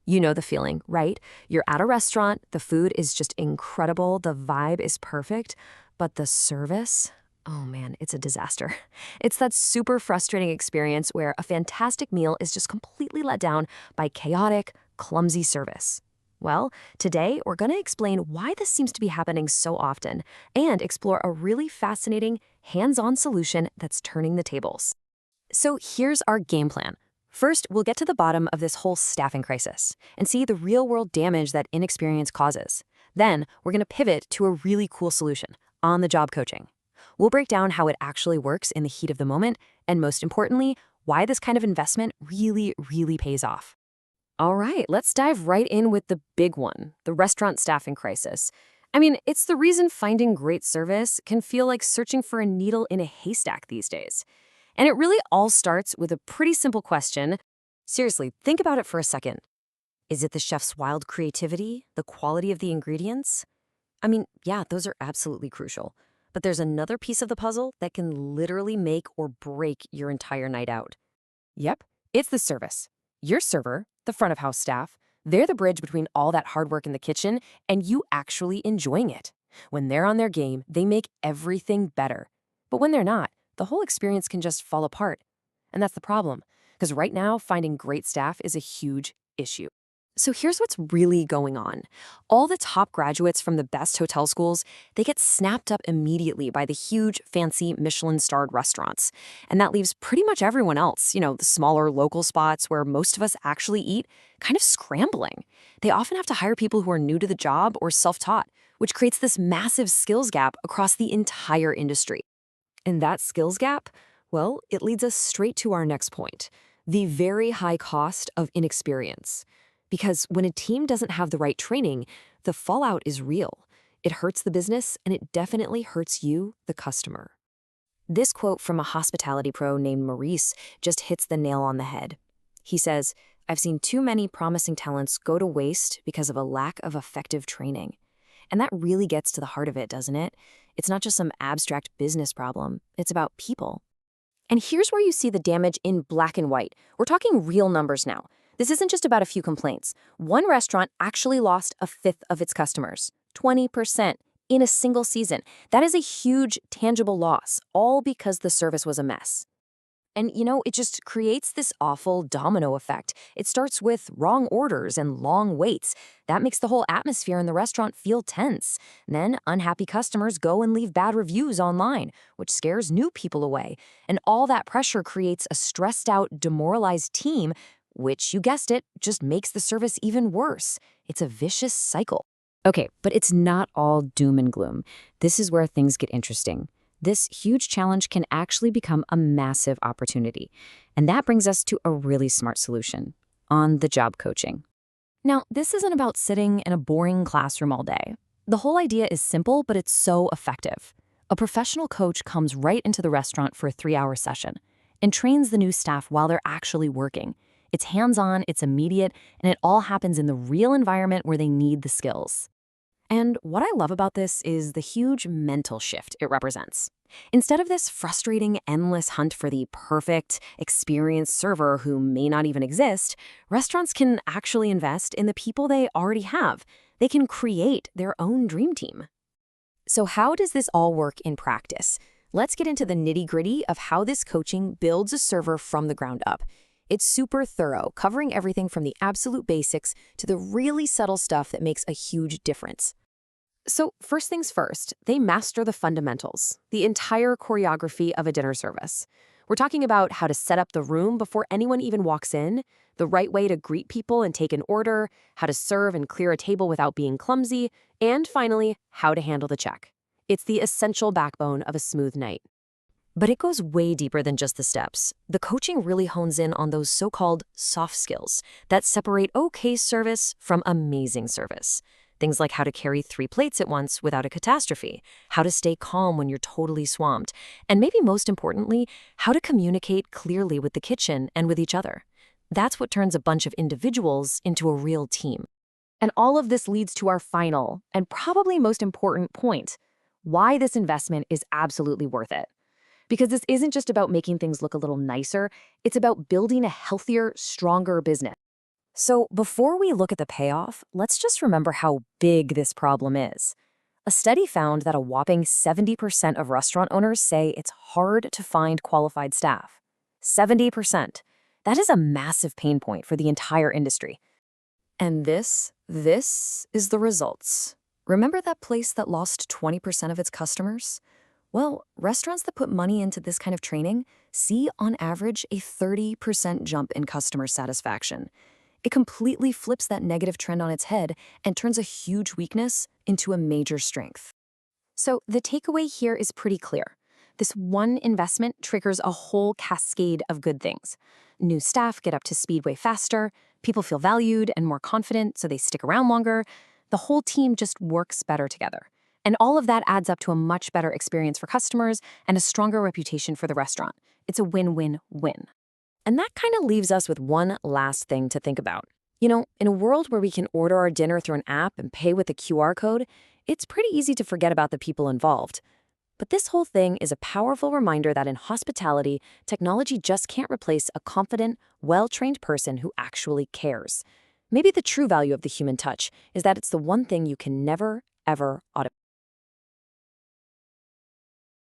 You know the feeling, right? You're at a restaurant, the food is just incredible, the vibe is perfect, but the service? Oh man, it's a disaster. It's that super frustrating experience where a fantastic meal is just completely let down by chaotic, clumsy service. Well, today we're going to explain why this seems to be happening so often and explore a really fascinating, hands-on solution that's turning the tables. So here's our game plan. First, we'll get to the bottom of this whole staffing crisis and see the real-world damage that inexperience causes. Then, we're going to pivot to a really cool solution, on-the-job coaching. We'll break down how it actually works in the heat of the moment, and most importantly, why this kind of investment really pays off. All right, let's dive right in with the big one, the restaurant staffing crisis. I mean, it's the reason finding great service can feel like searching for a needle in a haystack these days. And it really all starts with a pretty simple question. Seriously, think about it for a second. Is it the chef's wild creativity, the quality of the ingredients? I mean, yeah, those are absolutely crucial. But there's another piece of the puzzle that can literally make or break your entire night out. Yep, it's the service. Your server, the front of house staff, they're the bridge between all that hard work in the kitchen and you actually enjoying it. When they're on their game, they make everything better. But when they're not, the whole experience can just fall apart. And that's the problem, because right now, finding great staff is a huge issue. So here's what's really going on. All the top graduates from the best hotel schools, they get snapped up immediately by the huge, fancy Michelin-starred restaurants. And that leaves pretty much everyone else, the smaller local spots where most of us actually eat, kind of scrambling. They often have to hire people who are new to the job or self-taught, which creates this massive skills gap across the entire industry. And that skills gap, well, it leads us straight to our next point, the very high cost of inexperience. Because when a team doesn't have the right training, the fallout is real. It hurts the business, and it definitely hurts you, the customer. This quote from a hospitality pro named Maurice just hits the nail on the head. He says, "I've seen too many promising talents go to waste because of a lack of effective training." And that really gets to the heart of it, doesn't it? It's not just some abstract business problem. It's about people. And here's where you see the damage in black and white. We're talking real numbers now. This isn't just about a few complaints. One restaurant actually lost a fifth of its customers, 20%, in a single season. That is a huge, tangible loss, all because the service was a mess. And, it just creates this awful domino effect. It starts with wrong orders and long waits. That makes the whole atmosphere in the restaurant feel tense. Then unhappy customers go and leave bad reviews online, which scares new people away. And all that pressure creates a stressed out, demoralized team, which, you guessed it, just makes the service even worse. It's a vicious cycle. Okay, but it's not all doom and gloom. This is where things get interesting. This huge challenge can actually become a massive opportunity. And that brings us to a really smart solution, on-the-job coaching. Now, this isn't about sitting in a boring classroom all day. The whole idea is simple, but it's so effective. A professional coach comes right into the restaurant for a 3-hour session and trains the new staff while they're actually working. It's hands-on, it's immediate, and it all happens in the real environment where they need the skills. And what I love about this is the huge mental shift it represents. Instead of this frustrating, endless hunt for the perfect, experienced server who may not even exist, restaurants can actually invest in the people they already have. They can create their own dream team. So how does this all work in practice? Let's get into the nitty-gritty of how this coaching builds a server from the ground up. It's super thorough, covering everything from the absolute basics to the really subtle stuff that makes a huge difference. So first things first, they master the fundamentals, the entire choreography of a dinner service. We're talking about how to set up the room before anyone even walks in, the right way to greet people and take an order, how to serve and clear a table without being clumsy, and finally, how to handle the check. It's the essential backbone of a smooth night. But it goes way deeper than just the steps. The coaching really hones in on those so-called soft skills that separate okay service from amazing service. Things like how to carry 3 plates at once without a catastrophe, how to stay calm when you're totally swamped, and maybe most importantly, how to communicate clearly with the kitchen and with each other. That's what turns a bunch of individuals into a real team. And all of this leads to our final, and probably most important point, why this investment is absolutely worth it. Because this isn't just about making things look a little nicer, it's about building a healthier, stronger business. So, before we look at the payoff, let's just remember how big this problem is. A study found that a whopping 70% of restaurant owners say it's hard to find qualified staff. 70%. That is a massive pain point for the entire industry. And this is the results. Remember that place that lost 20% of its customers? Well, restaurants that put money into this kind of training see on average a 30% jump in customer satisfaction. It completely flips that negative trend on its head and turns a huge weakness into a major strength. So the takeaway here is pretty clear. This one investment triggers a whole cascade of good things. New staff get up to speed way faster, people feel valued and more confident, so they stick around longer. The whole team just works better together. And all of that adds up to a much better experience for customers and a stronger reputation for the restaurant. It's a win-win-win. And that kind of leaves us with one last thing to think about. In a world where we can order our dinner through an app and pay with a QR code, it's pretty easy to forget about the people involved. But this whole thing is a powerful reminder that in hospitality, technology just can't replace a confident, well-trained person who actually cares. Maybe the true value of the human touch is that it's the one thing you can never, ever automate.